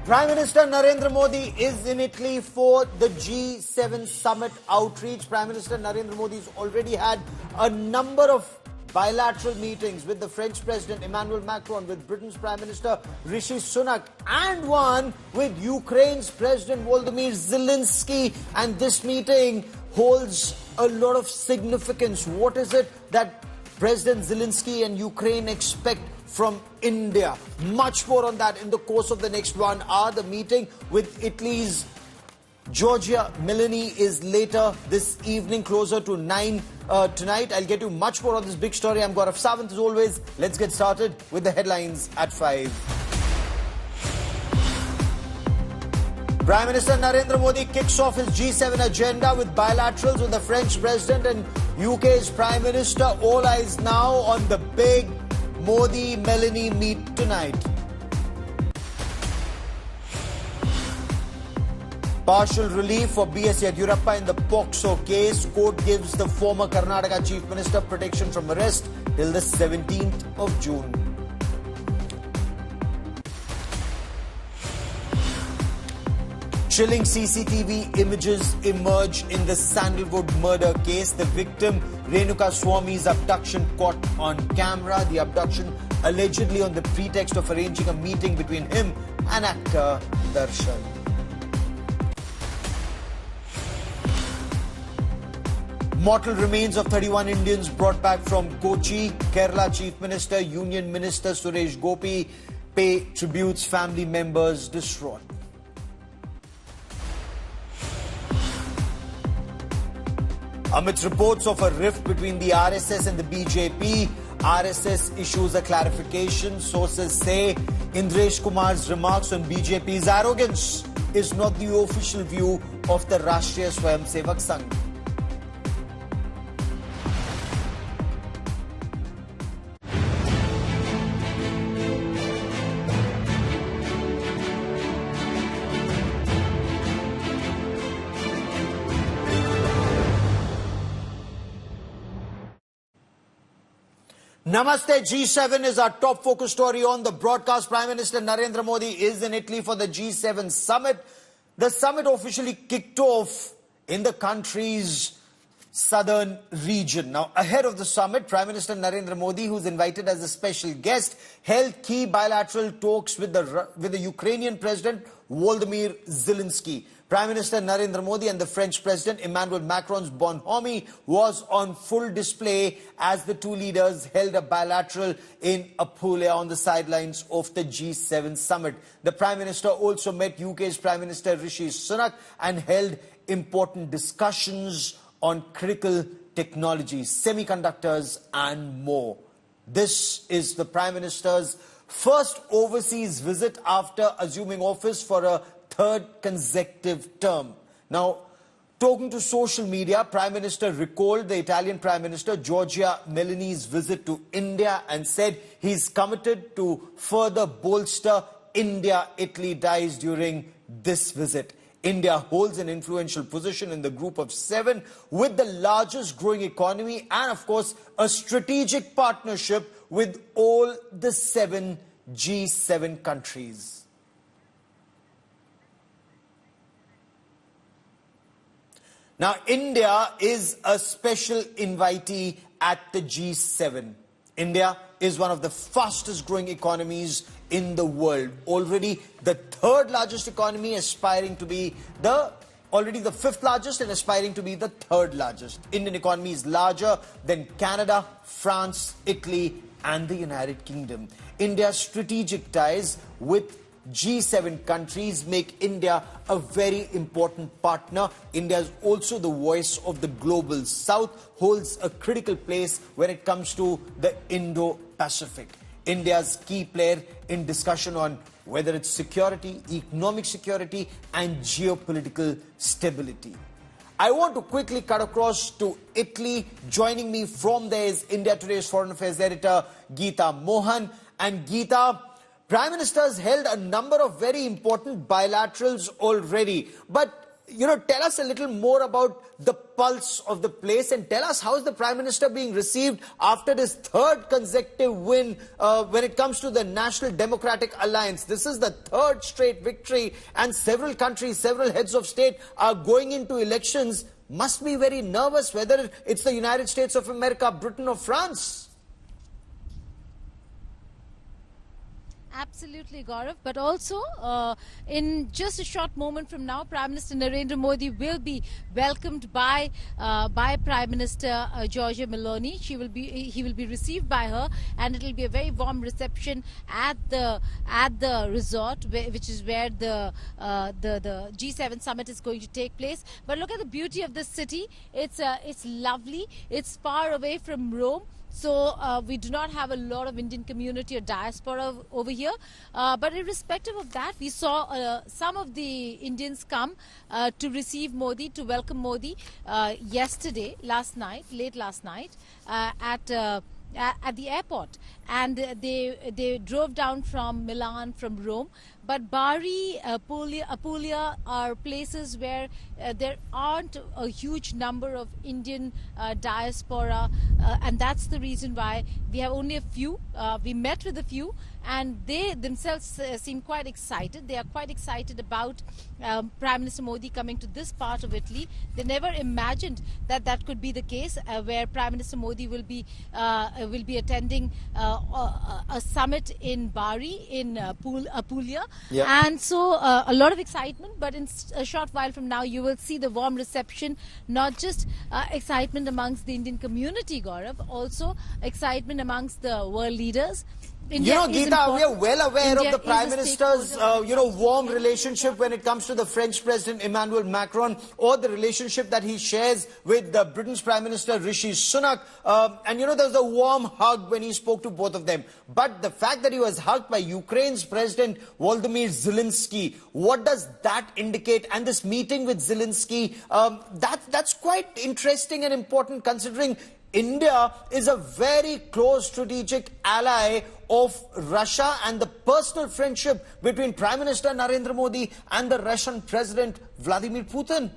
Prime Minister Narendra Modi is in Italy for the G7 summit outreach. Prime Minister Narendra Modi has already had a number of bilateral meetings with the French President Emmanuel Macron, with Britain's Prime Minister Rishi Sunak, and one with Ukraine's President Volodymyr Zelenskyy. And this meeting holds a lot of significance. What is it that President Zelenskyy and Ukraine expect from India? Much more on that in the course of the next 1 hour. The meeting with Italy's Melodi is later this evening, closer to 9 tonight. I'll get you much more on this big story. I'm Gaurav Sawant as always. Let's get started with the headlines at 5. Prime Minister Narendra Modi kicks off his G7 agenda with bilaterals with the French President and UK's Prime Minister. All eyes now on the big Modi-Meloni meet tonight. Partial relief for B.S. Yediyurappa in the POCSO case. Court gives the former Karnataka Chief Minister protection from arrest till the 17th of June. Chilling CCTV images emerge in the Sandalwood murder case. The victim, Renuka Swami's abduction caught on camera. The abduction allegedly on the pretext of arranging a meeting between him and actor Darshan. Mortal remains of 31 Indians brought back from Kochi. Kerala Chief Minister, Union Minister Suresh Gopi pay tributes, family members distraught. Amidst reports of a rift between the RSS and the BJP, RSS issues a clarification. Sources say Indresh Kumar's remarks on BJP's arrogance is not the official view of the Rashtriya Swayamsevak Sangh. Namaste. G7 is our top focus story on the broadcast. Prime Minister Narendra Modi is in Italy for the G7 summit. The summit officially kicked off in the country's southern region. Now, ahead of the summit, Prime Minister Narendra Modi, who's invited as a special guest, held key bilateral talks with the Ukrainian President Volodymyr Zelenskyy. Prime Minister Narendra Modi and the French President Emmanuel Macron's bonhomie was on full display as the two leaders held a bilateral in Apulia on the sidelines of the G7 summit. The Prime Minister also met UK's Prime Minister Rishi Sunak and held important discussions on critical technologies, semiconductors and more. This is the Prime Minister's first overseas visit after assuming office for a third consecutive term. Now, talking to social media, Prime Minister recalled the Italian Prime Minister Giorgia Meloni's visit to India and said he's committed to further bolster India-Italy ties during this visit. India holds an influential position in the group of 7 with the largest growing economy and, of course, a strategic partnership with all the 7 G7 countries. Now, India is a special invitee at the G7. India is one of the fastest growing economies in the world. Already the 3rd largest economy, aspiring to be already the 5th largest and aspiring to be the 3rd largest. Indian economy is larger than Canada, France, Italy and the United Kingdom. India's strategic ties with G7 countries make India a very important partner. India is also the voice of the global south, holds a critical place when it comes to the Indo-Pacific. India's key player in discussion on whether it's security, economic security and geopolitical stability. I want to quickly cut across to Italy. Joining me from there is India Today's Foreign Affairs editor Geeta Mohan. And Geeta, Prime Minister has held a number of very important bilaterals already. But tell us a little more about the pulse of the place and tell us how is the Prime Minister being received after this third consecutive win when it comes to the National Democratic Alliance. This is the third straight victory, and several countries, several heads of state are going into elections, must be very nervous, whether it's the United States of America, Britain or France. Absolutely, Gaurav. But also, in just a short moment from now, Prime Minister Narendra Modi will be welcomed by Prime Minister Giorgia Meloni. He will be received by her, and it will be a very warm reception at the resort, which is where the G7 summit is going to take place. But look at the beauty of this city. It's lovely. It's far away from Rome. So we do not have a lot of Indian community or diaspora over here. But irrespective of that, we saw some of the Indians come to receive Modi, to welcome Modi late last night at the airport. And they drove down from Milan, from Rome. But Bari, Apulia are places where there aren't a huge number of Indian diaspora, and that's the reason why we have only a few. We met with a few, and they themselves seem quite excited. They are quite excited about Prime Minister Modi coming to this part of Italy. They never imagined that could be the case, where Prime Minister Modi will be attending a summit in Bari, in Apulia. Yep. And so a lot of excitement, but in a short while from now you will see the warm reception, not just excitement amongst the Indian community, Gaurav, also excitement amongst the world leaders. Geeta, we are well aware of the Prime Minister's, warm relationship when it comes to the French President Emmanuel Macron, or the relationship that he shares with Britain's Prime Minister Rishi Sunak. And there was a warm hug when he spoke to both of them. But the fact that he was hugged by Ukraine's President Volodymyr Zelenskyy, what does that indicate? And this meeting with Zelenskyy, that's quite interesting and important, considering India is a very close strategic ally of Russia, and the personal friendship between Prime Minister Narendra Modi and the Russian President Vladimir Putin.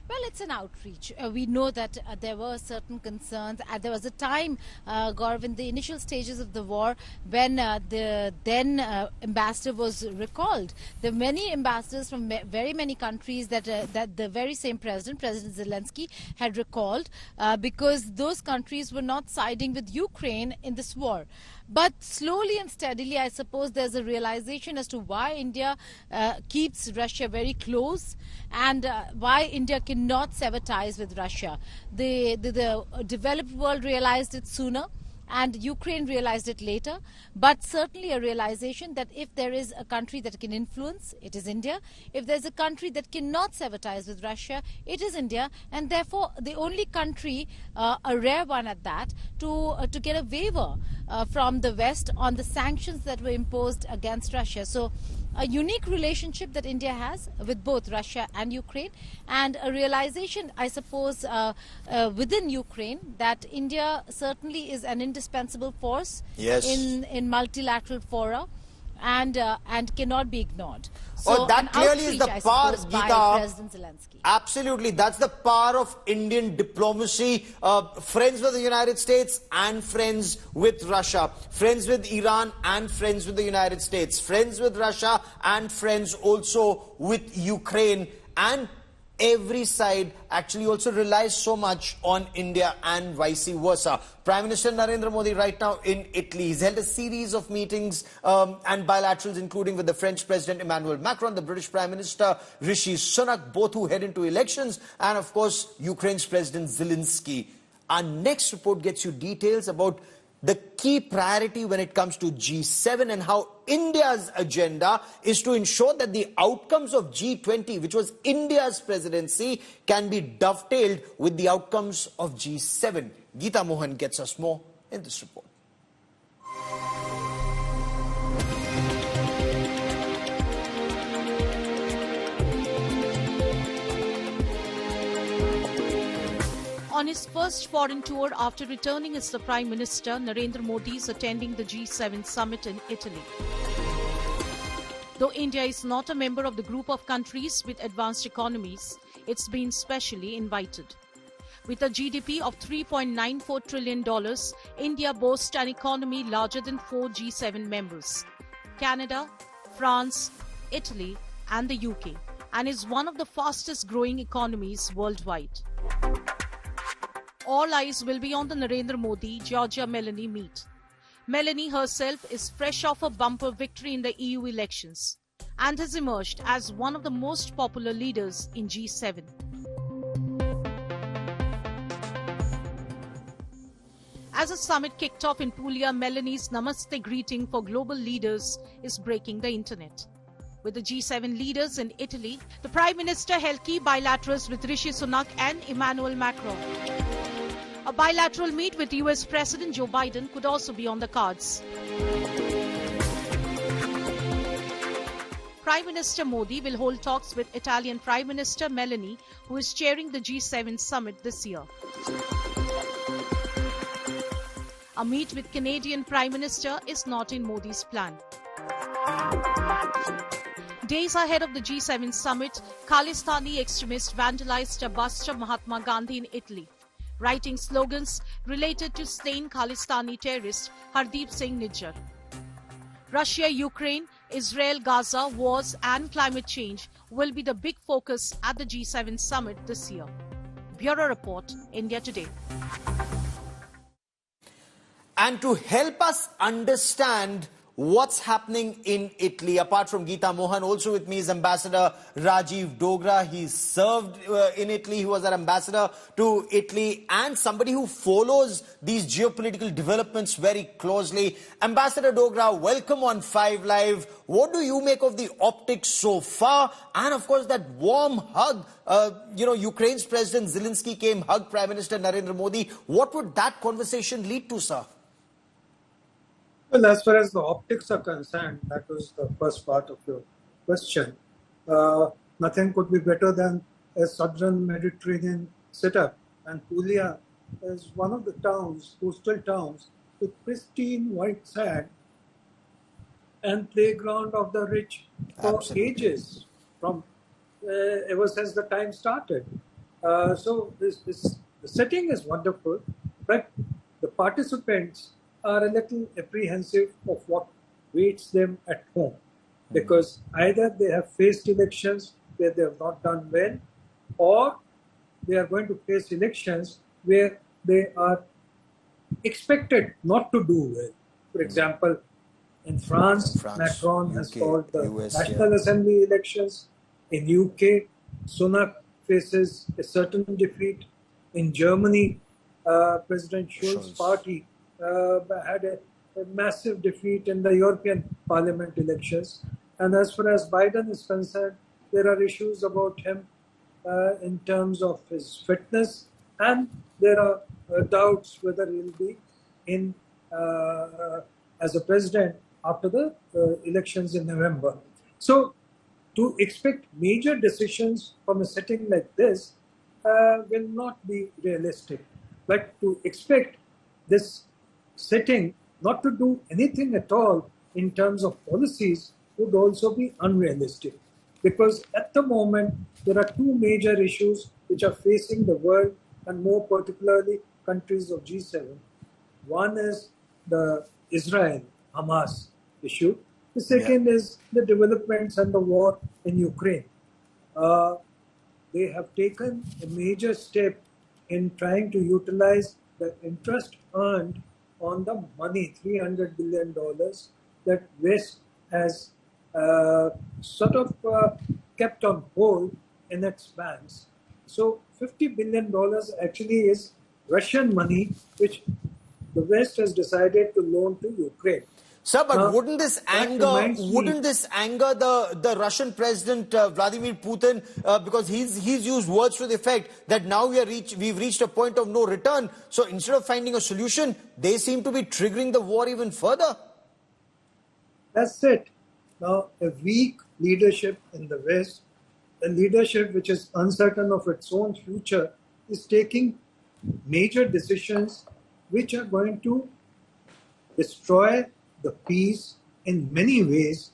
Well, it's an outreach. We know that there were certain concerns. There was a time, Gaurav, in the initial stages of the war, when the then ambassador was recalled. There were many ambassadors from very many countries that the very same President Zelenskyy, had recalled because those countries were not siding with Ukraine in this war. But slowly and steadily, I suppose there's a realization as to why India keeps Russia very close, and why India cannot sever ties with Russia. The developed world realized it sooner, and Ukraine realized it later, but certainly a realization that if there is a country that can influence, it is India. If there's a country that cannot sever ties with Russia, it is India, and therefore the only country, a rare one at that, to get a waiver from the West on the sanctions that were imposed against Russia. So a unique relationship that India has with both Russia and Ukraine, and a realization, I suppose, within Ukraine that India certainly is an indispensable force in multilateral fora, and cannot be ignored. So that clearly is the power, Geeta. President Zelenskyy. Absolutely, that's the power of Indian diplomacy. Friends with the United States and friends with Russia. Friends with Iran and friends with the United States. Friends with Russia and friends also with Ukraine. And every side actually also relies so much on India and vice versa. Prime Minister Narendra Modi right now in Italy. He's held a series of meetings and bilaterals, including with the French President Emmanuel Macron, the British Prime Minister Rishi Sunak, both who head into elections, and of course Ukraine's President Zelenskyy. Our next report gets you details about the key priority when it comes to G7 and how India's agenda is to ensure that the outcomes of G20, which was India's presidency, can be dovetailed with the outcomes of G7. Geeta Mohan gets us more in this report. On his first foreign tour after returning as the Prime Minister, Narendra Modi is attending the G7 summit in Italy. Though India is not a member of the group of countries with advanced economies, it's been specially invited. With a GDP of $3.94 trillion, India boasts an economy larger than 4 G7 members, Canada, France, Italy, and the UK, and is one of the fastest growing economies worldwide. All eyes will be on the Narendra Modi-Giorgia-Meloni meet. Meloni herself is fresh off a bumper victory in the EU elections and has emerged as one of the most popular leaders in G7. As the summit kicked off in Puglia, Meloni's Namaste greeting for global leaders is breaking the internet. With the G7 leaders in Italy, the Prime Minister held key bilaterals with Rishi Sunak and Emmanuel Macron. A bilateral meet with US President Joe Biden could also be on the cards. Prime Minister Modi will hold talks with Italian Prime Minister Meloni, who is chairing the G7 summit this year. A meet with Canadian Prime Minister is not in Modi's plan. Days ahead of the G7 summit, Khalistani extremists vandalized a bust of Mahatma Gandhi in Italy, writing slogans related to slain Khalistani terrorist Hardeep Singh Nijjar. Russia, Ukraine, Israel, Gaza, wars and climate change will be the big focus at the G7 summit this year. Bureau Report, India Today. And to help us understand what's happening in Italy, apart from Geeta Mohan, also with me is Ambassador Rajiv Dogra. He served in Italy. He was an ambassador to Italy and somebody who follows these geopolitical developments very closely. Ambassador Dogra, welcome on 5 Live. What do you make of the optics so far? And of course, that warm hug, Ukraine's President Zelenskyy came, hugged Prime Minister Narendra Modi. What would that conversation lead to, sir? Well, as far as the optics are concerned, that was the first part of your question. Nothing could be better than a southern Mediterranean setup. And Puglia is one of the towns, coastal towns, with pristine white sand and playground of the rich for ages, from ever since the time started. So the setting is wonderful, but the participants are a little apprehensive of what waits them at home, because either they have faced elections where they have not done well, or they are going to face elections where they are expected not to do well. For example, in France, Macron has called the National Assembly elections. In UK, Sunak faces a certain defeat. In Germany, President Schulz's party had a massive defeat in the European Parliament elections. And as far as Biden is concerned, there are issues about him in terms of his fitness, and there are doubts whether he'll be in as a president after the elections in November. So to expect major decisions from a setting like this will not be realistic. But to expect this setting not to do anything at all in terms of policies would also be unrealistic, because at the moment there are two major issues which are facing the world, and more particularly countries of G7. One is the Israel-Hamas issue. The second is the developments and the war in Ukraine. They have taken a major step in trying to utilize the interest earned on the money, $300 billion, that West has sort of kept on hold in its banks. So $50 billion actually is Russian money, which the West has decided to loan to Ukraine. Sir, but wouldn't this anger the Russian President Vladimir Putin, because he's used words to the effect that now we've reached a point of no return. So instead of finding a solution, they seem to be triggering the war even further. That's it. Now, a weak leadership in the West, a leadership which is uncertain of its own future, is taking major decisions which are going to destroy the peace in many ways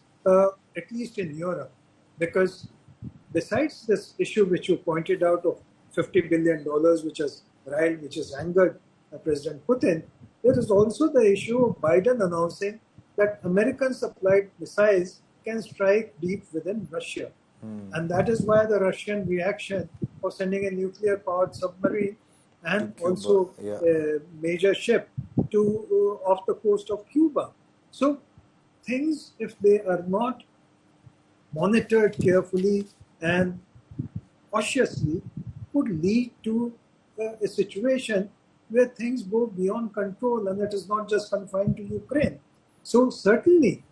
at least in Europe, because besides this issue which you pointed out of $50 billion, which has angered President Putin, there is also the issue of Biden announcing that American-supplied missiles can strike deep within Russia. And that is why the Russian reaction of sending a nuclear-powered submarine and also a major ship to off the coast of Cuba. So things, if they are not monitored carefully and cautiously, could lead to a situation where things go beyond control, and it is not just confined to Ukraine. So certainly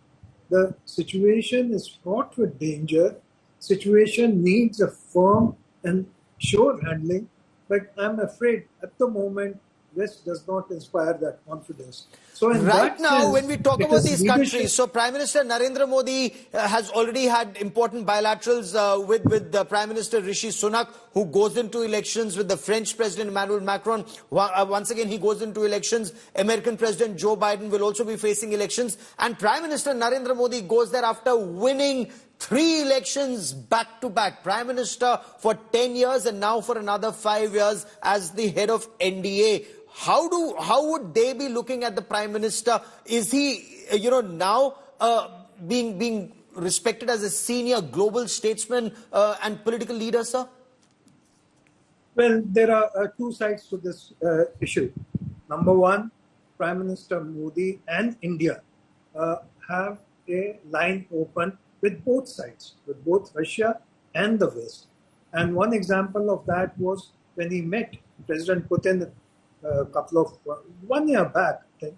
the situation is fraught with danger. Situation needs a firm and sure handling, but I'm afraid at the moment West does not inspire that confidence. So right now, when we talk about these countries, so Prime Minister Narendra Modi has already had important bilaterals with the Prime Minister Rishi Sunak, who goes into elections with the French President Emmanuel Macron. Once again, he goes into elections. American President Joe Biden will also be facing elections. And Prime Minister Narendra Modi goes there after winning 3 elections back to back. Prime Minister for 10 years and now for another 5 years as the head of NDA. How would they be looking at the Prime Minister? Is he, now being respected as a senior global statesman and political leader, sir? Well, there are 2 sides to this issue. Number one, Prime Minister Modi and India have a line open with both sides, with both Russia and the West. And one example of that was when he met President Putin one year back, I think,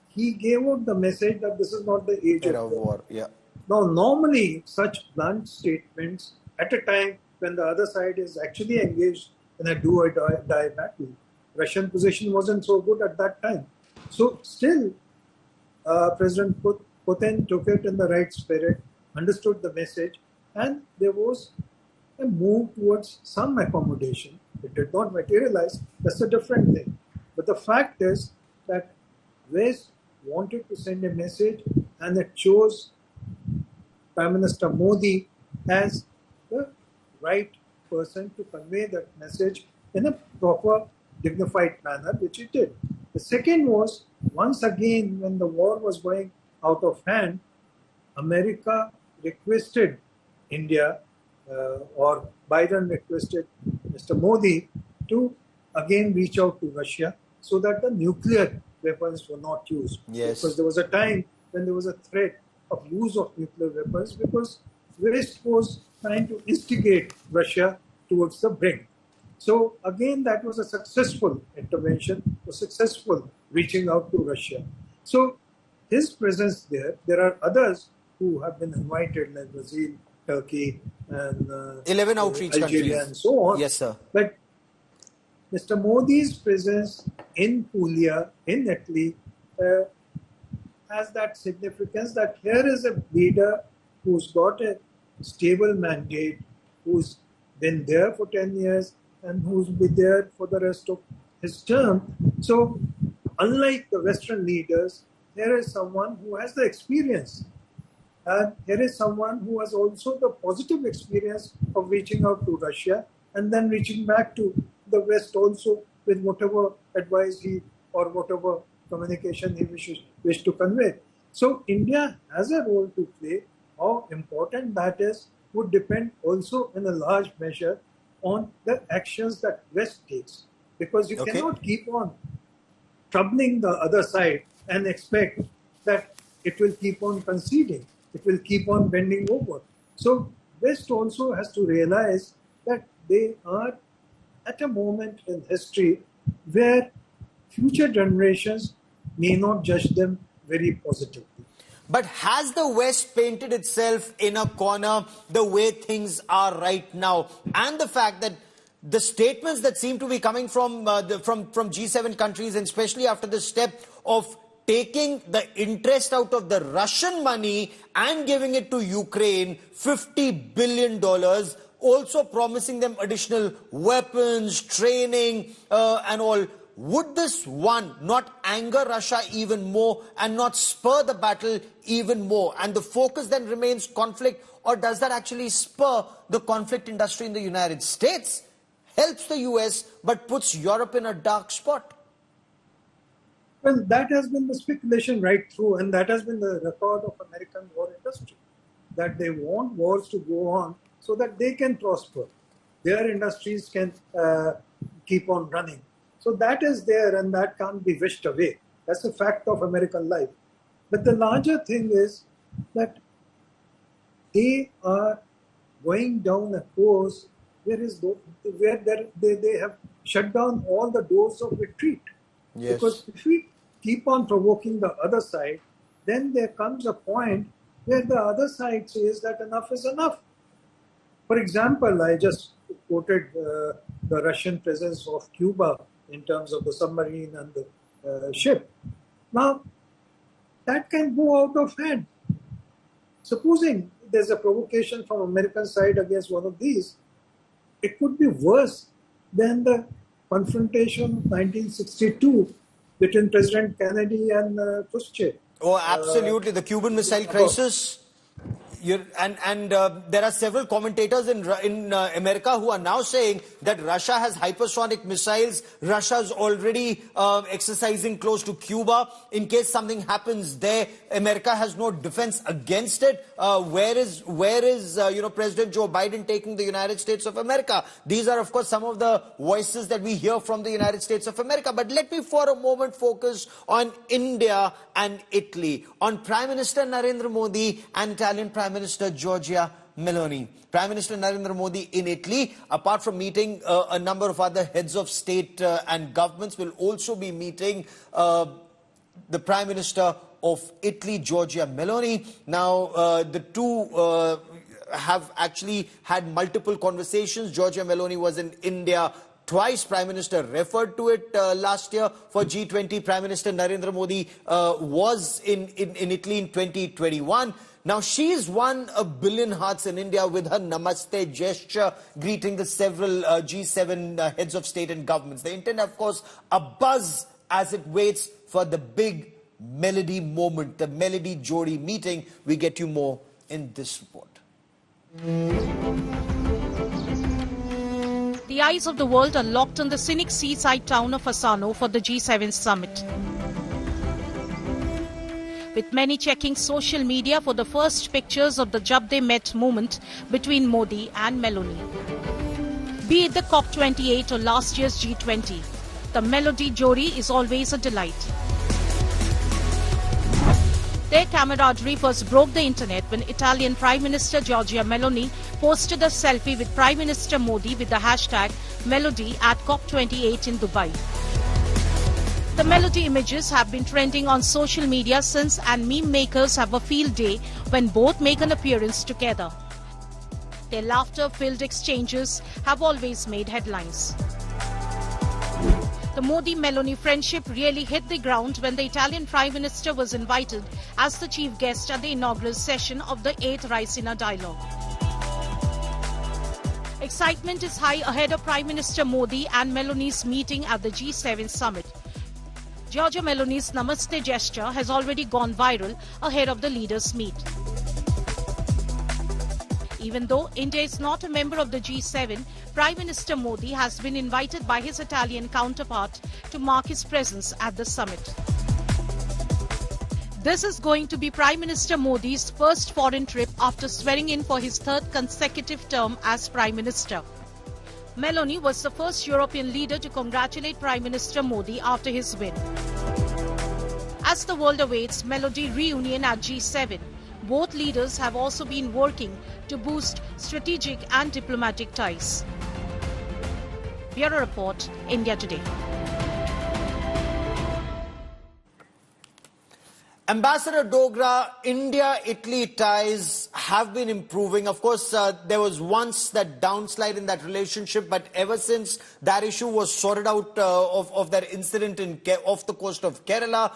he gave out the message that this is not the age of war. Yeah. Now, normally, such blunt statements at a time when the other side is actually engaged in a do or die battle, Russian position wasn't so good at that time. So still, President Putin took it in the right spirit, understood the message, and there was a move towards some accommodation. It did not materialize. That's a different thing. But the fact is that West wanted to send a message, and it chose Prime Minister Modi as the right person to convey that message in a proper, dignified manner, which it did. The second was, once again, when the war was going out of hand, America requested India, or Biden requested Mr. Modi to again reach out to Russia so that the nuclear weapons were not used. Yes. Because there was a time when there was a threat of use of nuclear weapons because West was trying to instigate Russia towards the brink. So again, that was a successful intervention, a successful reaching out to Russia. So his presence there are others who have been invited, like Brazil, Turkey, and 11 outreach Algeria countries. and so on. Yes, sir. But Mr. Modi's presence in Puglia, in Italy, has that significance that here is a leader who's got a stable mandate, who's been there for 10 years, and who's been there for the rest of his term. So, unlike the Western leaders, here is someone who has the experience. And here is someone who has also the positive experience of reaching out to Russia and then reaching back to the West also with whatever advice or whatever communication he wishes to convey. So India has a role to play. How important that is would depend also in a large measure on the actions that West takes. Because you cannot keep on troubling the other side and expect that it will keep on conceding. It will keep on bending over. So West also has to realize that they are at a moment in history where future generations may not judge them very positively. But has the West painted itself in a corner the way things are right now? And the fact that the statements that seem to be coming from G7 countries, and especially after the step of taking the interest out of the Russian money and giving it to Ukraine, $50 billion, also promising them additional weapons, training and all. would this one not anger Russia even more and not spur the battle even more? And the focus then remains conflict, or does that actually spur the conflict industry in the United States, helps the US, but puts Europe in a dark spot? Well, that has been the speculation right through, and that has been the record of American war industry, that they want wars to go on so that they can prosper. Their industries can keep on running. So that is there, and that can't be wished away. That's a fact of American life. But the larger thing is that they are going down a course where they have shut down all the doors of retreat. Yes. Because if we keep on provoking the other side, then there comes a point where the other side says that enough is enough. For example, I just quoted the Russian presence of Cuba in terms of the submarine and the ship. Now, that can go out of hand. Supposing there's a provocation from American side against one of these, it could be worse than the confrontation of 1962 between President Kennedy and Khrushchev. Oh, absolutely. The Cuban Missile Crisis. There are several commentators in America who are now saying that Russia has hypersonic missiles. Russia's already exercising close to Cuba. In case something happens there, America has no defense against it. Where is President Joe Biden taking the United States of America? These are, of course, some of the voices that we hear from the United States of America. But let me for a moment focus on India and Italy, on Prime Minister Narendra Modi and Italian Prime Minister Giorgia Meloni. Prime Minister Narendra Modi in Italy, apart from meeting a number of other heads of state and governments, will also be meeting the Prime Minister of Italy, Giorgia Meloni. Now, the two have actually had multiple conversations. Giorgia Meloni was in India twice. Prime Minister referred to it last year for G20. Prime Minister Narendra Modi was in Italy in 2021. Now, she's won 1 billion hearts in India with her Namaste gesture, greeting the several G7 heads of state and governments. The internet, of course, a buzz as it waits for the big Melodi moment, the Melodi Jodi meeting. We get you more in this report. The eyes of the world are locked on the scenic seaside town of Asano for the G7 summit, with many checking social media for the first pictures of the Jab They Met moment between Modi and Meloni. Be it the COP28 or last year's G20, the Melodi Jodi is always a delight. Their camaraderie first broke the internet when Italian Prime Minister Giorgia Meloni posted a selfie with Prime Minister Modi with the hashtag Melodi at COP28 in Dubai. The Melodi images have been trending on social media since, and meme makers have a field day when both make an appearance together. Their laughter-filled exchanges have always made headlines. The Modi-Meloni friendship really hit the ground when the Italian Prime Minister was invited as the chief guest at the inaugural session of the 8th Raisina Dialogue. Excitement is high ahead of Prime Minister Modi and Meloni's meeting at the G7 summit. Giorgia Meloni's Namaste gesture has already gone viral ahead of the leaders' meet. Even though India is not a member of the G7, Prime Minister Modi has been invited by his Italian counterpart to mark his presence at the summit. This is going to be Prime Minister Modi's first foreign trip after swearing in for his third consecutive term as Prime Minister. Meloni was the first European leader to congratulate Prime Minister Modi after his win. As the world awaits Melodi reunion at G7, both leaders have also been working to boost strategic and diplomatic ties. Bureau Report, India Today. Ambassador Dogra, India-Italy ties have been improving. Of course, there was once that downslide in that relationship, but ever since that issue was sorted out of that incident off the coast of Kerala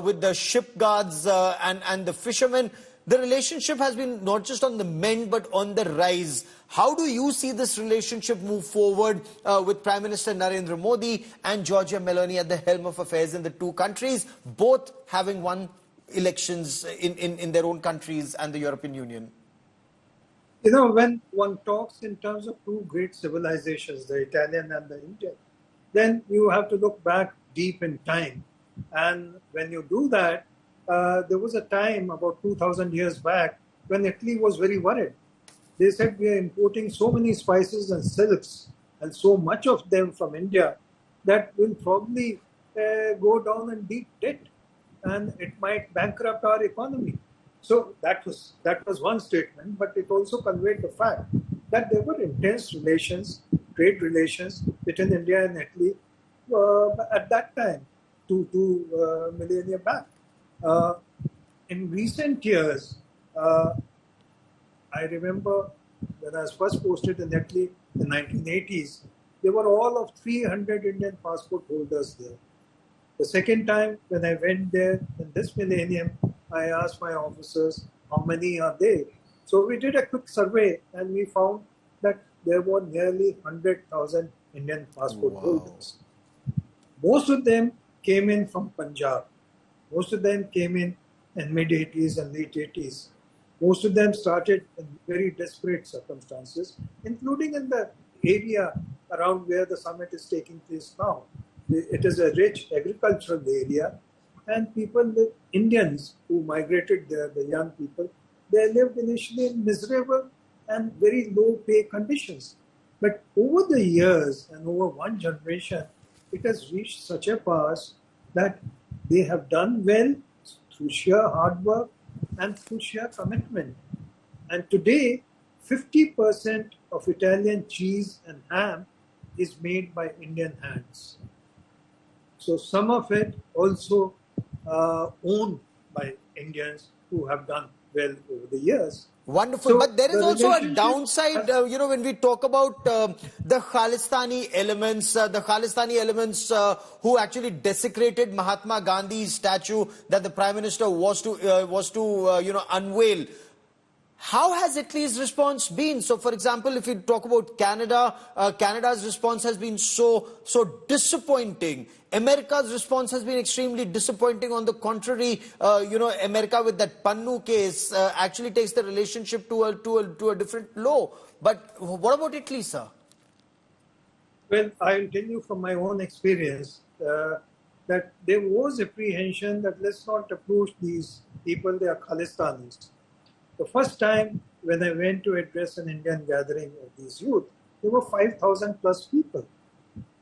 with the ship guards and the fishermen, the relationship has been not just on the mend but on the rise. How do you see this relationship move forward with Prime Minister Narendra Modi and Giorgia Meloni at the helm of affairs in the two countries, both having won elections in their own countries and the European Union? You know, when one talks in terms of two great civilizations, the Italian and the Indian, then you have to look back deep in time. And when you do that, there was a time about 2000 years back when Italy was very worried. They said, we are importing so many spices and silks and so much of them from India that will probably go down in deep debt and it might bankrupt our economy. So that was one statement, but it also conveyed the fact that there were intense relations, trade relations between India and Italy at that time, two millennia back. In recent years, I remember when I was first posted in Italy in the 1980s, there were all of 300 Indian passport holders there. The second time when I went there in this millennium, I asked my officers, how many are they? So we did a quick survey and we found that there were nearly 100,000 Indian passport holders. Most of them came in from Punjab. Most of them came in mid-80s and late 80s. Most of them started in very desperate circumstances, including in the area around where the summit is taking place now. It is a rich agricultural area, and people, Indians who migrated there, the young people, they lived initially in miserable and very low pay conditions. But over the years and over one generation, it has reached such a pass that they have done well through sheer hard work and through sheer commitment. And today, 50% of Italian cheese and ham is made by Indian hands. So some of it also owned by Indians who have done well over the years. Wonderful, so but there is also a downside, when we talk about the Khalistani elements, who actually desecrated Mahatma Gandhi's statue that the Prime Minister was to unveil. How has Italy's response been? So, for example, if you talk about Canada, Canada's response has been so disappointing. America's response has been extremely disappointing. On the contrary, America with that Pannu case actually takes the relationship to a different low. But what about Italy, sir? Well, I'll tell you from my own experience that there was apprehension that let's not approach these people, they are Khalistanis. The first time when I went to address an Indian gathering of these youth, there were 5,000 plus people.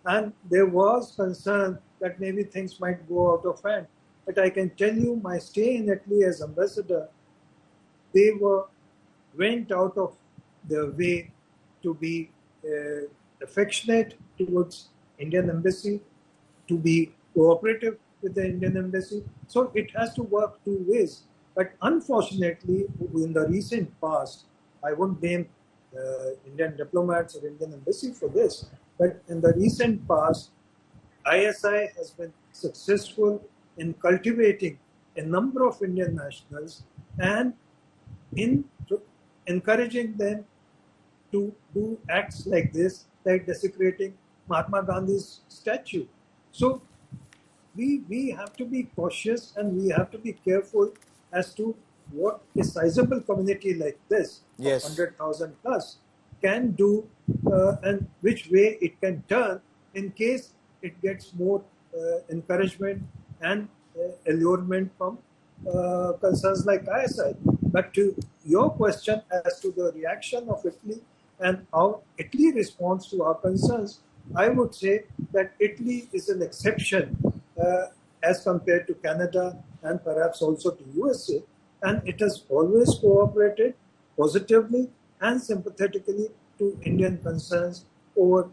And there was concern that maybe things might go out of hand. But I can tell you my stay in Italy as ambassador, they went out of their way to be affectionate towards Indian embassy, to be cooperative with the Indian embassy. So it has to work two ways. But unfortunately, in the recent past, I won't blame Indian diplomats or Indian embassy for this, but in the recent past, ISI has been successful in cultivating a number of Indian nationals and in encouraging them to do acts like this, like desecrating Mahatma Gandhi's statue. So we have to be cautious and we have to be careful as to what a sizable community like this, yes, 100,000 plus, can do and which way it can turn in case it gets more encouragement and allurement from concerns like ISI. But to your question as to the reaction of Italy and how Italy responds to our concerns, I would say that Italy is an exception as compared to Canada and perhaps also to USA, and it has always cooperated positively and sympathetically to Indian concerns over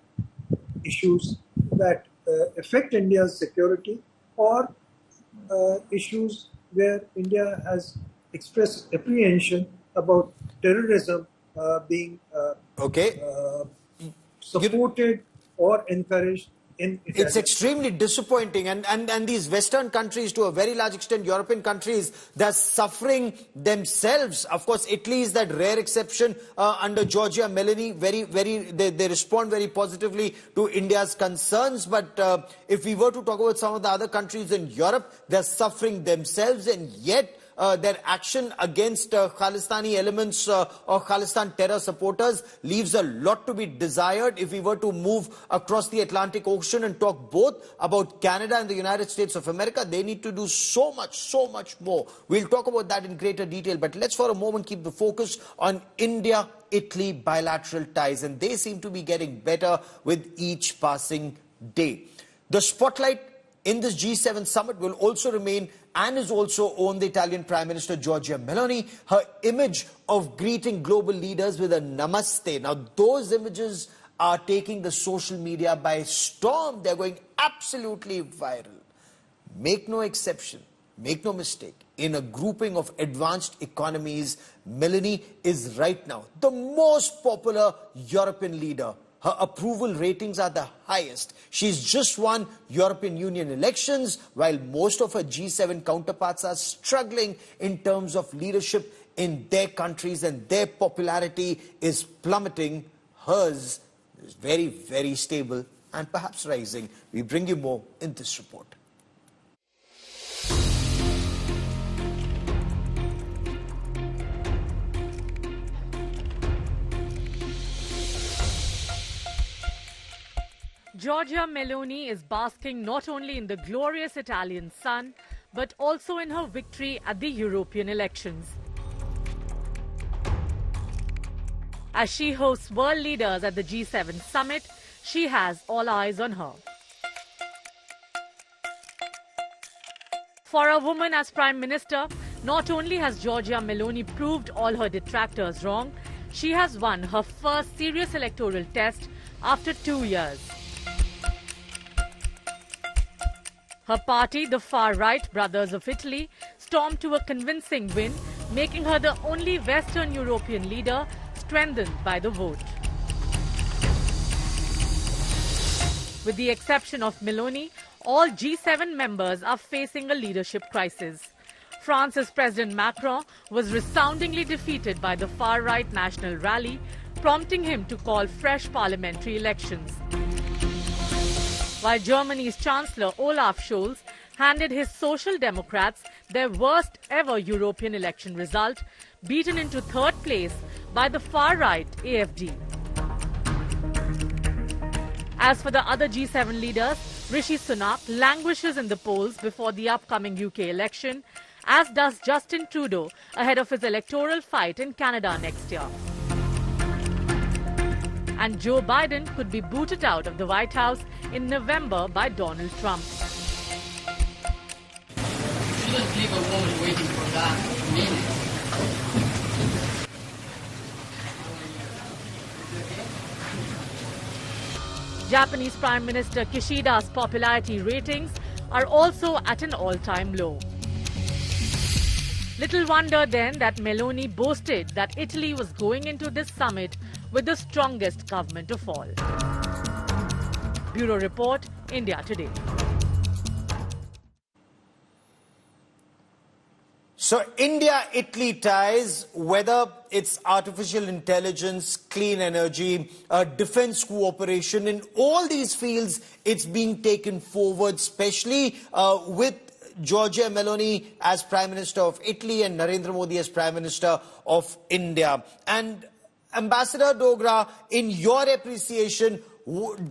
issues that affect India's security or issues where India has expressed apprehension about terrorism being supported or encouraged in It's Italian. extremely disappointing, and these Western countries, to a very large extent, European countries, they're suffering themselves. Of course, Italy is that rare exception under Giorgia Meloni. They respond very positively to India's concerns. But if we were to talk about some of the other countries in Europe, they're suffering themselves, and yet their action against Khalistani elements or Khalistan terror supporters leaves a lot to be desired. If we were to move across the Atlantic Ocean and talk both about Canada and the United States of America, they need to do so much more. We'll talk about that in greater detail, but let's for a moment keep the focus on India-Italy bilateral ties, and they seem to be getting better with each passing day. The spotlight in this G7 summit will also remain and is also on the Italian Prime Minister Giorgia Meloni. Her image of greeting global leaders with a namaste. Now, those images are taking the social media by storm. They're going absolutely viral. Make no exception, make no mistake. In a grouping of advanced economies, Meloni is right now the most popular European leader. Her approval ratings are the highest. She's just won European Union elections, while most of her G7 counterparts are struggling in terms of leadership in their countries, and their popularity is plummeting. Hers is very stable and perhaps rising. We bring you more in this report. Giorgia Meloni is basking not only in the glorious Italian sun, but also in her victory at the European elections. As she hosts world leaders at the G7 summit, she has all eyes on her. For a woman as Prime Minister, not only has Giorgia Meloni proved all her detractors wrong, she has won her first serious electoral test after 2 years. Her party, the far-right Brothers of Italy, stormed to a convincing win, making her the only Western European leader strengthened by the vote. With the exception of Meloni, all G7 members are facing a leadership crisis. France's President Macron was resoundingly defeated by the far-right National Rally, prompting him to call fresh parliamentary elections. While Germany's Chancellor Olaf Scholz handed his Social Democrats their worst ever European election result, beaten into third place by the far-right AfD. As for the other G7 leaders, Rishi Sunak languishes in the polls before the upcoming UK election, as does Justin Trudeau ahead of his electoral fight in Canada next year. And Joe Biden could be booted out of the White House in November by Donald Trump. Shouldn't leave a woman waiting for that minute. Japanese Prime Minister Kishida's popularity ratings are also at an all-time low. Little wonder then that Meloni boasted that Italy was going into this summit with the strongest government of all. Bureau Report, India Today. So India-Italy ties, whether it's artificial intelligence, clean energy, defense cooperation, in all these fields, it's being taken forward, especially with Giorgia Meloni as Prime Minister of Italy and Narendra Modi as Prime Minister of India. And Ambassador Dogra, in your appreciation,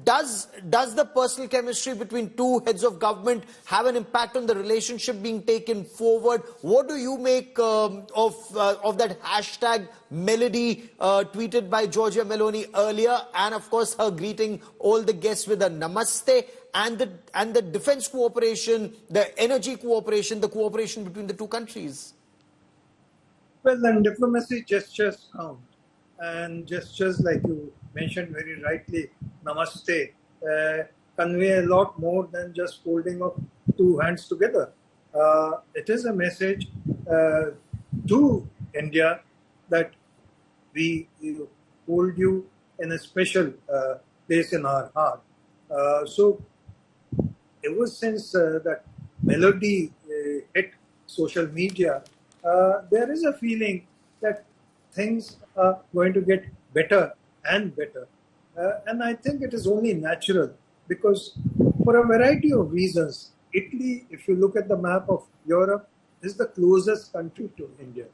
does the personal chemistry between two heads of government have an impact on the relationship being taken forward? What do you make of that hashtag Melodi tweeted by Giorgia Meloni earlier, and of course her greeting all the guests with a namaste, and the defense cooperation, the energy cooperation, the cooperation between the two countries? Well, then diplomacy gestures count, and gestures like you mentioned very rightly, namaste, convey a lot more than just holding of two hands together. It is a message to India that we hold you in a special place in our heart. So ever since that Melodi hit social media, there is a feeling that things are going to get better and better. And I think it is only natural because for a variety of reasons, Italy, if you look at the map of Europe, is the closest country to India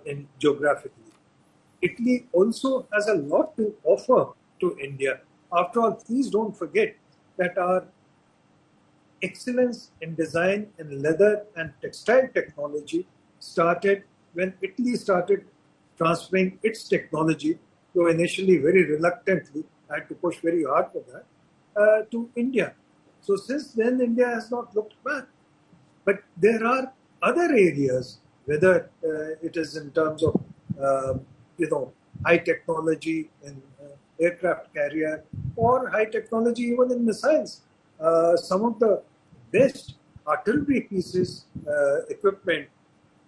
in geographically. Italy also has a lot to offer to India. After all, please don't forget that our excellence in design in leather and textile technology started when Italy started transferring its technology, though initially very reluctantly, had to push very hard for that, to India. So since then, India has not looked back. But there are other areas, whether it is in terms of, high technology in aircraft carrier or high technology even in missiles. Some of the best artillery pieces, equipment,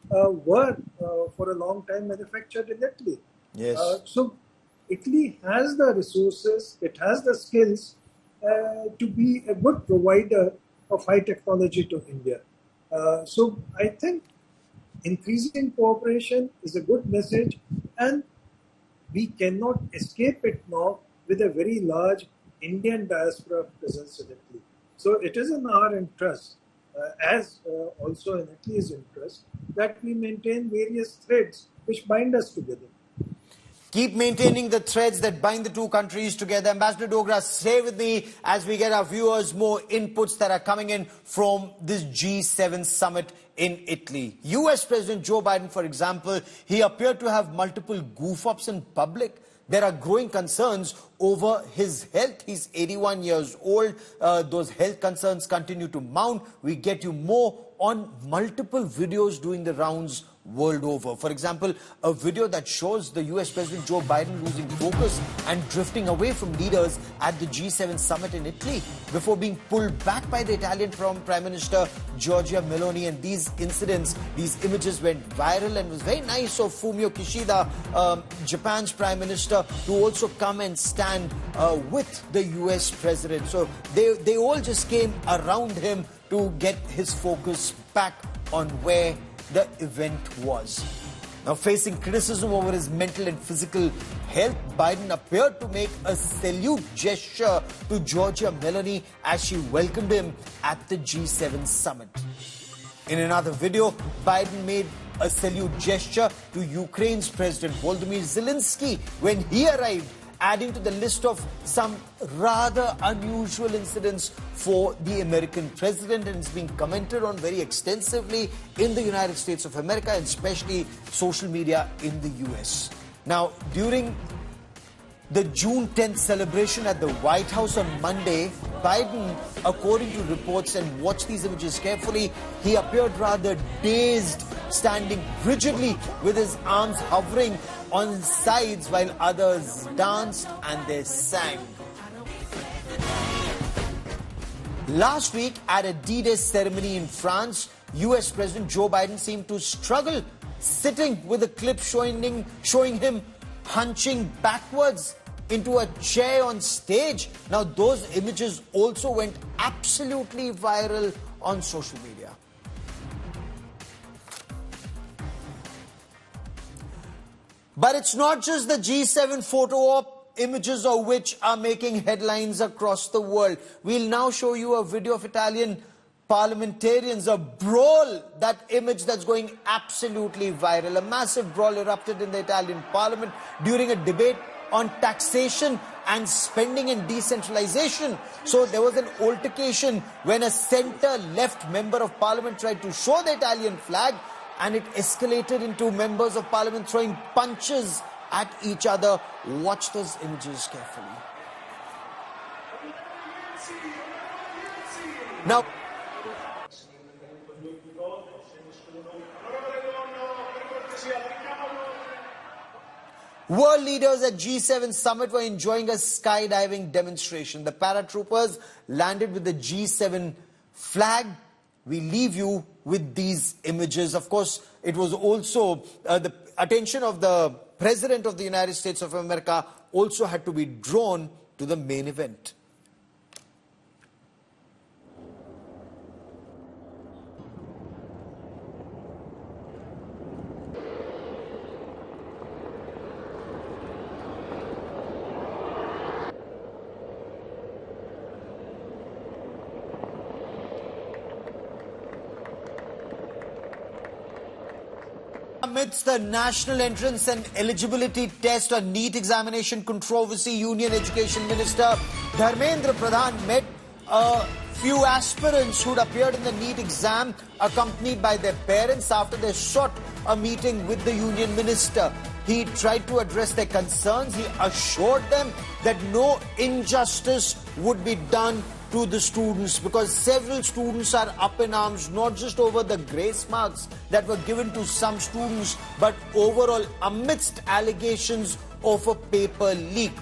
were for a long time manufactured in Italy. Yes. So Italy has the resources, it has the skills to be a good provider of high technology to India. So I think increasing cooperation is a good message, and we cannot escape it now with a very large Indian diaspora presence in Italy. So it is in our interest, as also in Italy's interest, that we maintain various threads which bind us together. Keep maintaining the threads that bind the two countries together. Ambassador Dogra, stay with me as we get our viewers more inputs that are coming in from this G7 summit in Italy. US President Joe Biden, for example, he appeared to have multiple goof-ups in public. There are growing concerns over his health. He's 81 years old. Those health concerns continue to mount. We get you more on multiple videos doing the rounds world over. For example, a video that shows the US President Joe Biden losing focus and drifting away from leaders at the G7 summit in Italy before being pulled back by the Italian Prime Minister Giorgia Meloni. And these incidents, these images went viral, and it was very nice of Fumio Kishida, Japan's Prime Minister, to also come and stand with the US President. So they all just came around him to get his focus back on where the event was. Now, facing criticism over his mental and physical health, Biden appeared to make a salute gesture to Giorgia Meloni as she welcomed him at the G7 summit. In another video, Biden made a salute gesture to Ukraine's President Volodymyr Zelenskyy when he arrived, adding to the list of some rather unusual incidents for the American president, and it's being commented on very extensively in the United States of America, and especially social media in the US. Now, during the June 10th celebration at the White House on Monday, Biden, according to reports, and watch these images carefully, he appeared rather dazed, standing rigidly with his arms hovering on his sides while others danced and they sang. Last week at a D-Day ceremony in France, US President Joe Biden seemed to struggle sitting, with a clip showing him hunching backwards into a chair on stage. Now, those images also went absolutely viral on social media. But it's not just the G7 photo op, images of which are making headlines across the world. We'll now show you a video of Italian parliamentarians, a brawl, that image that's going absolutely viral. A massive brawl erupted in the Italian parliament during a debate on taxation and spending and decentralization. So there was an altercation when a centre-left member of parliament tried to show the Italian flag, and it escalated into members of parliament throwing punches at each other. Watch those images carefully. Now, world leaders at G7 summit were enjoying a skydiving demonstration. The paratroopers landed with the G7 flag. We leave you with these images. Of course, it was also the attention of the President of the United States of America also had to be drawn to the main event. Amidst the national entrance and eligibility test on NEET examination controversy, Union Education Minister Dharmendra Pradhan met a few aspirants who'd appeared in the NEET exam accompanied by their parents after they sought a meeting with the Union Minister. He tried to address their concerns. He assured them that no injustice would be done to the students, because several students are up in arms, not just over the grace marks that were given to some students, but overall amidst allegations of a paper leak.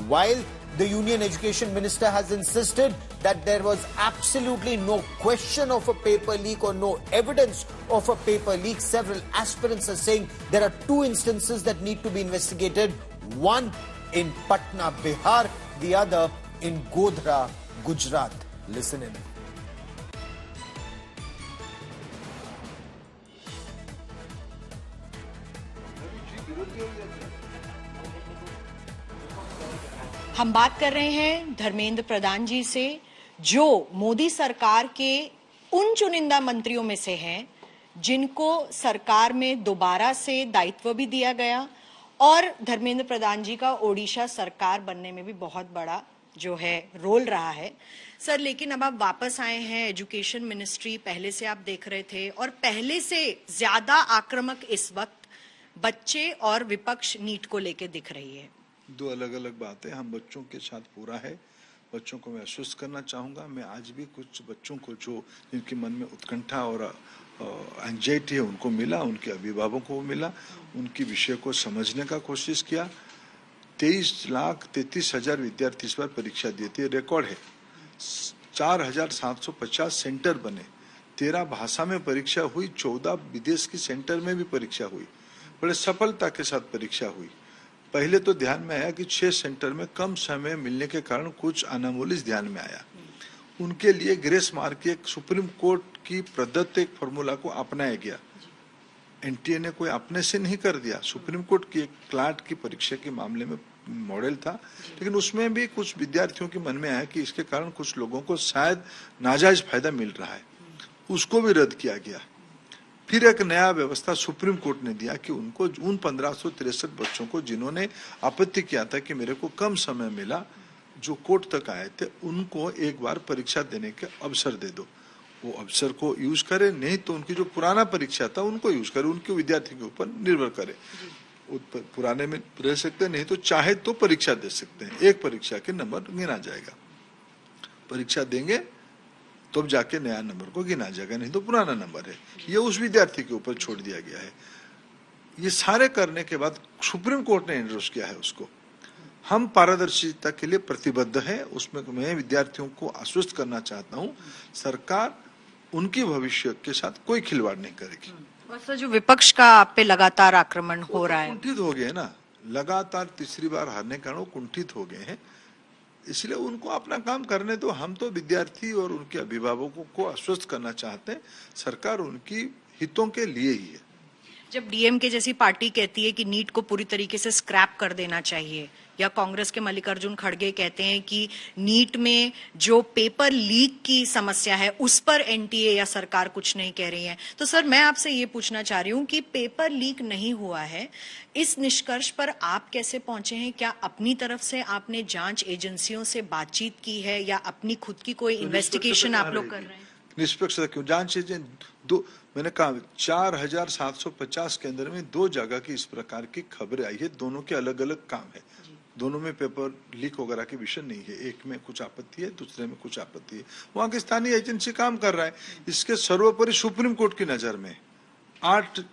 While the Union Education Minister has insisted that there was absolutely no question of a paper leak or no evidence of a paper leak, several aspirants are saying there are two instances that need to be investigated. One in Patna, Bihar, the other in Godhra, Gujarat. Listen in. हम बात कर रहे हैं धर्मेंद्र प्रधान जी से, जो मोदी सरकार के उन चुनिंदा मंत्रियों में से हैं जिनको सरकार में दोबारा से दायित्व भी दिया गया और धर्मेंद्र प्रधान जी का ओडिशा सरकार बनने में भी बहुत बड़ा जो है रोल रहा है। सर, लेकिन अब आप वापस आए हैं, एजुकेशन मिनिस्ट्री पहले से आप देख रहे थे और पहले से ज्यादा आक्रामक इस वक्त बच्चे और विपक्ष नीट को लेके दिख रही है। दो अलग अलग बातें, हम बच्चों के साथ पूरा है, बच्चों को मैं आश्वस्त करना चाहूँगा। मैं आज भी कुछ बच्चों को जो जिनके मन में उत्कंठा और एंजाइटी है उनको मिला, उनके अभिभावकों को मिला, उनकी विषय को समझने का कोशिश किया। 23,33,000 विद्यार्थी इस बार परीक्षा दिए थे, रिकॉर्ड है। 4,750 सेंटर बने, 13 भाषा में परीक्षा हुई, 14 विदेश की सेंटर में भी परीक्षा हुई, बड़े सफलता के साथ परीक्षा हुई। पहले तो ध्यान में आया कि 6 सेंटर में कम समय मिलने के कारण कुछ अनामोलिस ध्यान में आया। उनके लिए ग्रेस मार्क की एक सुप्रीम कोर्ट की प्रदत्त एक फॉर्मूला को अपनाया गया। एनटीए ने कोई अपने से नहीं कर दिया, सुप्रीम कोर्ट की एक क्लार्क की परीक्षा के मामले में मॉडल था, लेकिन उसमें भी कुछ विद्यार्थियों के मन में आया कि इसके कारण कुछ लोगों को शायद नाजायज फायदा मिल रहा है, उसको भी रद्द किया गया। फिर एक नया व्यवस्था सुप्रीम कोर्ट ने दिया कि उनको उन 1563 बच्चों को जिन्होंने आपत्ति किया था कि मेरे को कम समय मिला, जो कोर्ट तक आए थे, उनको एक बार परीक्षा देने के अवसर दे दो। वो अवसर को यूज करे, नहीं तो उनकी जो पुराना परीक्षा था उनको यूज करे, उनके विद्यार्थी के ऊपर निर्भर करे। पुराने में रह सकते, नहीं तो चाहे तो परीक्षा दे सकते हैं। एक परीक्षा के नंबर गिना जाएगा, परीक्षा देंगे तब जाके नया नंबर को गिना जाएगा, नहीं तो पुराना नंबर है। ये उस विद्यार्थी के ऊपर छोड़ दिया गया है। ये सारे करने के बाद सुप्रीम कोर्ट ने एंडोर्स किया है उसको। हम पारदर्शिता के लिए प्रतिबद्ध है, उसमें मैं विद्यार्थियों को आश्वस्त करना चाहता हूँ, सरकार उनके भविष्य के साथ कोई खिलवाड़ नहीं करेगी। सर, जो विपक्ष का आप पे लगातार आक्रमण हो रहा है, कुंठित हो गए ना, लगातार तीसरी बार हारने के कारण वो कुंठित हो गए हैं, इसलिए उनको अपना काम करने दो। हम तो विद्यार्थी और उनके अभिभावकों को आश्वस्त करना चाहते हैं, सरकार उनकी हितों के लिए ही है। जब डीएमके जैसी पार्टी कहती है कि नीट को पूरी तरीके से स्क्रैप कर देना चाहिए, या कांग्रेस के मल्लिकार्जुन खड़गे कहते हैं कि नीट में जो पेपर लीक की समस्या है उस पर एनटीए या सरकार कुछ नहीं कह रही है, तो सर मैं आपसे ये पूछना चाह रही हूँ कि पेपर लीक नहीं हुआ है, इस निष्कर्ष पर आप कैसे पहुंचे हैं? क्या अपनी तरफ से आपने जांच एजेंसियों से बातचीत की है या अपनी खुद की कोई इन्वेस्टिगेशन आप लोग कर रहे हैं? निष्पक्षता क्यों? जांच दो, मैंने कहा 4,750 के अंदर में 2 जगह की इस प्रकार की खबरें आई है, दोनों के अलग अलग काम है, दोनों में पेपर लीक वगैरह के विषय नहीं है। एक में कुछ आपत्ति है, दूसरे में कुछ आपत्ति है, वहां की स्थानीय एजेंसी काम कर रहा है। इसके सर्वोपरि सुप्रीम कोर्ट की नजर में 8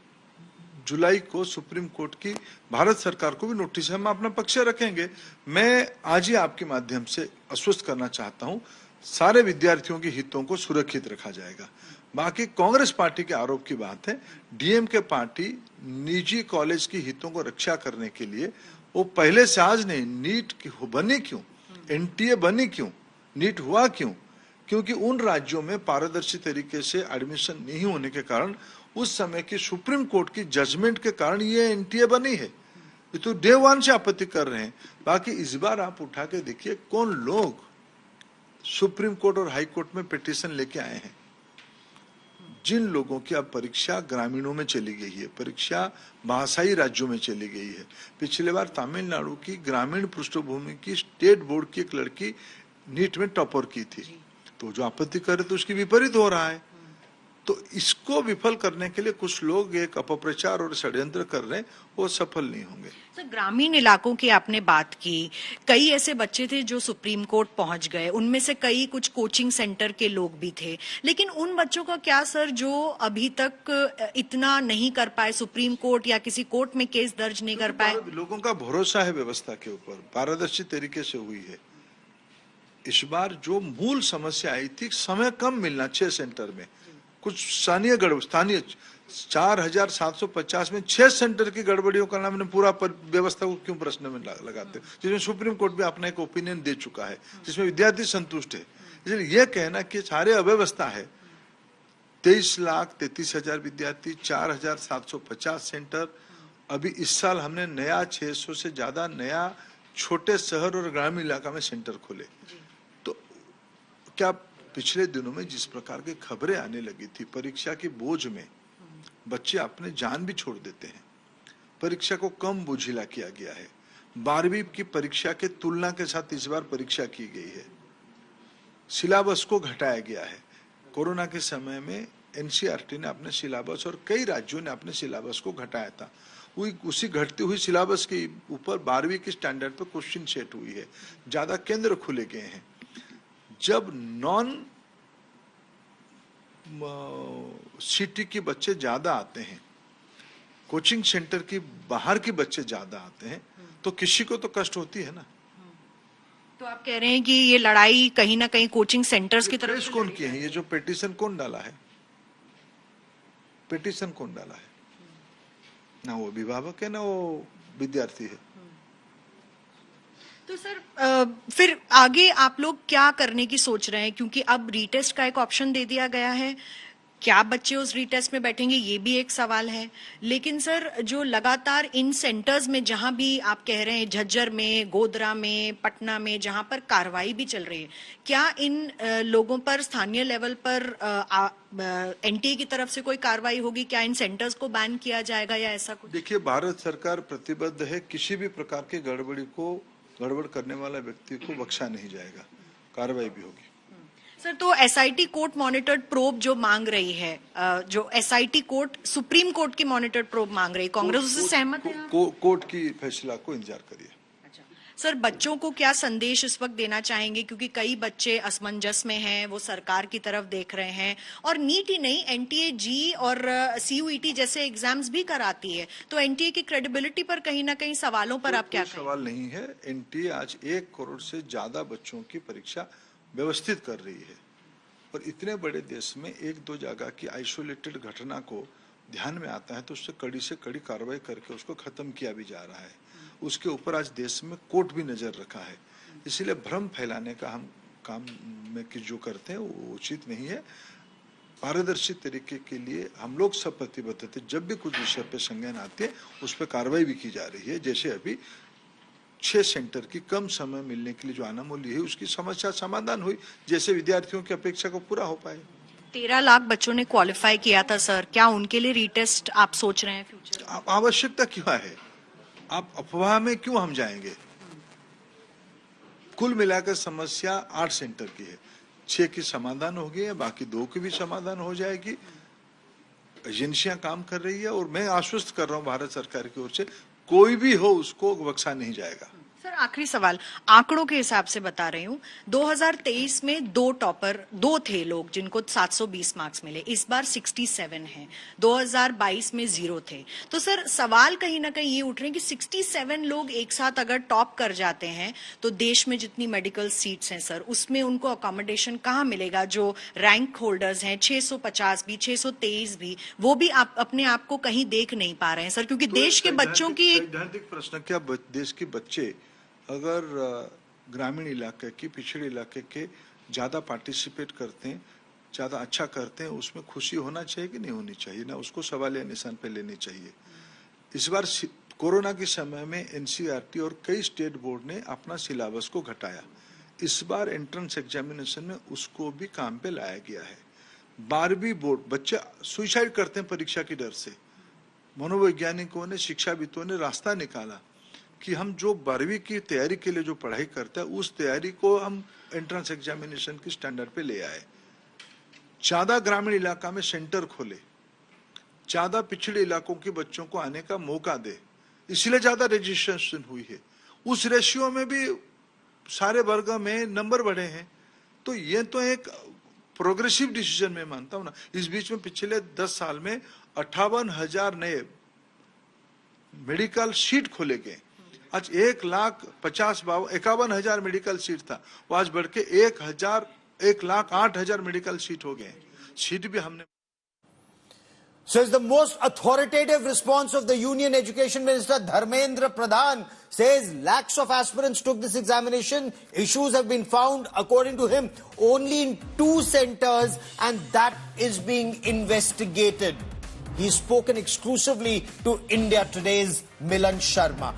जुलाई को सुप्रीम कोर्ट की भारत सरकार को भी नोटिस है, हम अपना पक्ष रखेंगे। मैं आज ही आपके माध्यम से आश्वस्त करना चाहता हूं, सारे विद्यार्थियों के हितों को सुरक्षित रखा जाएगा। बाकी कांग्रेस पार्टी के आरोप की बात है, डीएमके पार्टी निजी कॉलेज की हितों को रक्षा करने के लिए वो पहले से आज नहीं, नीट बनी क्यों, एनटीए बनी क्यों, नीट हुआ क्यों? क्योंकि उन राज्यों में पारदर्शी तरीके से एडमिशन नहीं होने के कारण, उस समय की सुप्रीम कोर्ट की जजमेंट के कारण ये एनटीए बनी है। ये तो डे वन से आपत्ति कर रहे हैं। बाकी इस बार आप उठा के देखिए कौन लोग सुप्रीम कोर्ट और हाई कोर्ट में पिटीशन लेके आए हैं। जिन लोगों की अब परीक्षा ग्रामीणों में चली गई है, परीक्षा भाषाई राज्यों में चली गई है। पिछले बार तमिलनाडु की ग्रामीण पृष्ठभूमि की स्टेट बोर्ड की एक लड़की नीट में टॉपर की थी, तो जो आपत्ति कर रहे थे उसकी विपरीत हो रहा है। तो इसको विफल करने के लिए कुछ लोग एक अपप्रचार और षड्यंत्र कर रहे हैं, वो सफल नहीं होंगे। सर, ग्रामीण इलाकों की आपने बात की, कई ऐसे बच्चे थे जो सुप्रीम कोर्ट पहुंच गए, उनमें से कई कुछ कोचिंग सेंटर के लोग भी थे, लेकिन उन बच्चों का क्या सर जो अभी तक इतना नहीं कर पाए, सुप्रीम कोर्ट या किसी कोर्ट में केस दर्ज नहीं कर पाए? लोगों का भरोसा है व्यवस्था के ऊपर, पारदर्शी तरीके से हुई है। इस बार जो मूल समस्या आई थी, समय कम मिलना 6 सेंटर में, कुछ स्थानीय 4750 में 6 सेंटर की गड़बड़ियों का नाम पूरा व्यवस्था को क्यों प्रश्न में लगाते, जिसमें सुप्रीम कोर्ट भी अपना एक ओपिनियन दे चुका है, जिसमें विद्यार्थी संतुष्ट है। इसलिए यह कहना कि सारे अव्यवस्था है, 23,33,000 विद्यार्थी, 4,750 सेंटर, अभी इस साल हमने नया 600 से ज्यादा नया छोटे शहर और ग्रामीण इलाका में सेंटर खोले। तो क्या पिछले दिनों में जिस प्रकार की खबरें आने लगी थी, परीक्षा के बोझ में बच्चे अपने जान भी छोड़ देते हैं, परीक्षा को कम बोझिला किया गया है। 12वीं की परीक्षा के तुलना के साथ इस बार परीक्षा की गई है, सिलेबस को घटाया गया है। कोरोना के समय में एनसीईआरटी ने अपने सिलेबस और कई राज्यों ने अपने सिलेबस को घटाया था, उसी घटती हुई सिलेबस के ऊपर 12वीं के स्टैंडर्ड पर क्वेश्चन सेट हुई है, ज्यादा केंद्र खुले गए हैं। जब नॉन सिटी के बच्चे ज्यादा आते हैं, कोचिंग सेंटर की बाहर के बच्चे ज्यादा आते हैं, तो किसी को तो कष्ट होती है ना। तो आप कह रहे हैं कि ये लड़ाई कहीं ना कहीं कोचिंग सेंटर्स की तरफ से कौन किए हैं? ये जो पिटीशन कौन डाला है, पिटीशन कौन डाला है? ना वो अभिभावक है ना वो विद्यार्थी है। तो सर फिर आगे आप लोग क्या करने की सोच रहे हैं, क्योंकि अब रीटेस्ट का एक ऑप्शन दे दिया गया है, क्या बच्चे उस रीटेस्ट में बैठेंगे ये भी एक सवाल है। लेकिन सर जो लगातार इन सेंटर्स में जहां भी आप कह रहे हैं, झज्जर में, गोधरा में, पटना में, जहां पर कार्रवाई भी चल रही है, क्या इन लोगों पर स्थानीय लेवल पर एनटीए की तरफ से कोई कार्रवाई होगी? क्या इन सेंटर्स को बैन किया जाएगा या ऐसा कुछ? देखिए, भारत सरकार प्रतिबद्ध है, किसी भी प्रकार की गड़बड़ करने वाला व्यक्ति को बख्शा नहीं जाएगा, कार्रवाई भी होगी। सर, तो एसआईटी कोर्ट मॉनिटर्ड प्रोब जो मांग रही है, जो एसआईटी कोर्ट सुप्रीम कोर्ट की मॉनिटर्ड प्रोब मांग रही है, कांग्रेस उससे सहमत है? कोर्ट की फैसला को इंतजार करिए। अच्छा सर, बच्चों को क्या संदेश इस वक्त देना चाहेंगे, क्योंकि कई बच्चे असमंजस में हैं, वो सरकार की तरफ देख रहे हैं, और नीट ही नहीं, एनटीए जी और सीयूईटी जैसे एग्जाम्स भी कराती है, तो एनटीए की क्रेडिबिलिटी पर कहीं ना कहीं सवालों पर आप क्या कहें? सवाल नहीं है, एनटीए आज 1 करोड़ से ज्यादा बच्चों की परीक्षा व्यवस्थित कर रही है, और इतने बड़े देश में 1-2 जगह की आइसोलेटेड घटना को ध्यान में आता है तो उससे कड़ी से कड़ी कार्रवाई करके उसको खत्म किया भी जा रहा है। उसके ऊपर आज देश में कोर्ट भी नजर रखा है, इसलिए भ्रम फैलाने का हम काम में कि जो करते हैं वो उचित नहीं है। पारदर्शी तरीके के लिए हम लोग सब प्रतिबद्ध थे, जब भी कुछ विषय पे संज्ञान आते हैं उस पर कार्रवाई भी की जा रही है। जैसे अभी 6 सेंटर की कम समय मिलने के लिए जो अनामूल्य है उसकी समस्या समाधान हुई, जैसे विद्यार्थियों की अपेक्षा को पूरा हो पाए। 13 लाख बच्चों ने क्वालिफाई किया था सर, क्या उनके लिए रीटेस्ट आप सोच रहे हैं फ्यूचर? आवश्यकता क्यों है? आप अफवाह में क्यों हम जाएंगे? कुल मिलाकर समस्या 8 सेंटर की है, 6 की समाधान हो गई है, बाकी 2 की भी समाधान हो जाएगी। एजेंसियां काम कर रही है और मैं आश्वस्त कर रहा हूं भारत सरकार की ओर से, कोई भी हो उसको बख्शा नहीं जाएगा। सर, आखिरी सवाल, आंकड़ों के हिसाब से बता रही हूँ, 2023 में 2 थे लोग जिनको 720 मार्क्स मिले, इस बार 67 हैं, 2022 में 0 थे। तो सर सवाल कहीं ना कहीं ये उठ रहे हैं कि 67 लोग एक साथ अगर टॉप कर जाते हैं तो देश में जितनी मेडिकल सीट्स हैं सर, उसमें उनको अकोमोडेशन कहाँ मिलेगा? जो रैंक होल्डर्स हैं 650 भी, 623 भी, वो भी आप अपने आप को कहीं देख नहीं पा रहे हैं सर, क्योंकि देश के बच्चों की सैद्धांतिक प्रश्न, क्या देश के बच्चे अगर ग्रामीण इलाके की, पिछड़े इलाके के ज्यादा पार्टिसिपेट करते हैं, ज्यादा अच्छा करते हैं, उसमें खुशी होना चाहिए कि नहीं होनी चाहिए? ना उसको सवाल या निशान पे लेने चाहिए। इस बार कोरोना के समय में एनसीईआरटी और कई स्टेट बोर्ड ने अपना सिलेबस को घटाया, इस बार एंट्रेंस एग्जामिनेशन में उसको भी काम पे लाया गया है। 12वीं बोर्ड बच्चे सुसाइड करते हैं परीक्षा की डर से। मनोवैज्ञानिकों ने, शिक्षाविदों ने रास्ता निकाला कि हम जो 12वीं की तैयारी के लिए जो पढ़ाई करते हैं उस तैयारी को हम एंट्रेंस एग्जामिनेशन की स्टैंडर्ड पे ले आए। 14 ग्रामीण इलाका में सेंटर खोले, 14 पिछड़े इलाकों के बच्चों को आने का मौका दे, इसलिए ज्यादा रजिस्ट्रेशन हुई है। उस रेशियो में भी सारे वर्ग में नंबर बढ़े हैं, तो ये तो एक प्रोग्रेसिव डिसीजन मैं मानता हूं ना। इस बीच में पिछले 10 साल में 58,000 नए मेडिकल सीट खोले गए। आज 1,51,000 मेडिकल सीट था, वो आज बढ़ के 1,08,000 मेडिकल सीट हो गए। सीट भी हमने So it's the most authoritative response of the Union Education Minister Dharmendra Pradhan says lakhs of aspirants took this examination. Issues have been found, according to him, only in 2 centers, and that is being investigated. He's spoken exclusively to India Today's Milan Sharma.